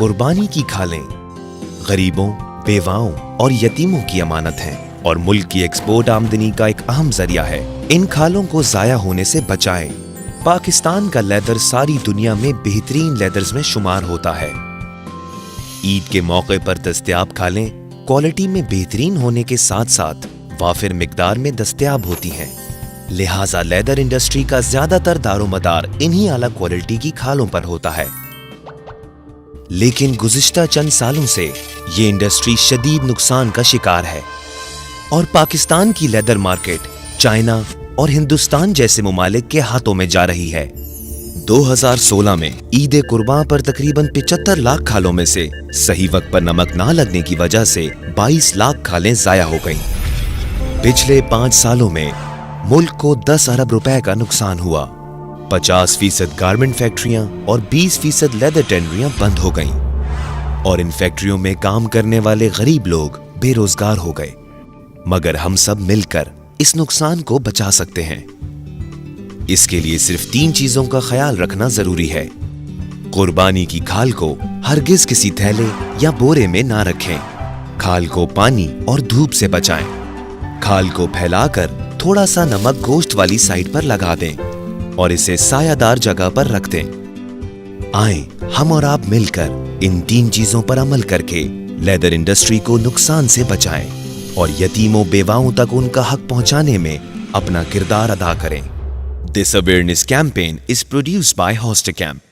قربانی کی کھالیں غریبوں، بیواؤں اور یتیموں کی امانت ہیں اور ملک کی ایکسپورٹ آمدنی کا ایک اہم ذریعہ ہے۔ ان کھالوں کو ضائع ہونے سے بچائیں۔ پاکستان کا لیدر ساری دنیا میں بہترین لیدرز میں شمار ہوتا ہے۔ عید کے موقع پر دستیاب کھالیں کوالٹی میں بہترین ہونے کے ساتھ ساتھ وافر مقدار میں دستیاب ہوتی ہیں، لہٰذا لیدر انڈسٹری کا زیادہ تر دار و مدار انہی اعلیٰ کوالٹی کی کھالوں پر ہوتا ہے۔ لیکن گزشتہ چند سالوں سے یہ انڈسٹری شدید نقصان کا شکار ہے اور پاکستان کی لیدر مارکیٹ چائنا اور ہندوستان جیسے ممالک کے ہاتھوں میں جا رہی ہے۔ 2016 میں عید قرباں پر تقریباً 75 لاکھ کھالوں میں سے صحیح وقت پر نمک نہ لگنے کی وجہ سے 22 لاکھ کھالیں ضائع ہو گئیں۔ پچھلے 5 سالوں میں ملک کو 10 ارب روپے کا نقصان ہوا۔ 50% گارمنٹ فیکٹریاں اور 20% لیدر ٹینریاں بند ہو گئیں اور ان فیکٹریوں میں کام کرنے والے غریب لوگ بے روزگار ہو گئے، مگر ہم سب مل کر اس نقصان کو بچا سکتے ہیں۔ اس کے لیے صرف 3 چیزوں کا خیال رکھنا ضروری ہے۔ قربانی کی کھال کو ہرگز کسی تھیلے یا بورے میں نہ رکھیں۔ کھال کو پانی اور دھوپ سے بچائیں۔ کھال کو پھیلا کر تھوڑا سا نمک گوشت والی سائڈ پر لگا دیں اور اسے سایہ دار جگہ پر رکھ دیں۔ آئیں ہم اور آپ مل کر ان 3 چیزوں پر عمل کر کے لیدر انڈسٹری کو نقصان سے بچائیں اور یتیموں بیواؤں تک ان کا حق پہنچانے میں اپنا کردار ادا کریں۔ This awareness campaign is produced by Hoster Camp.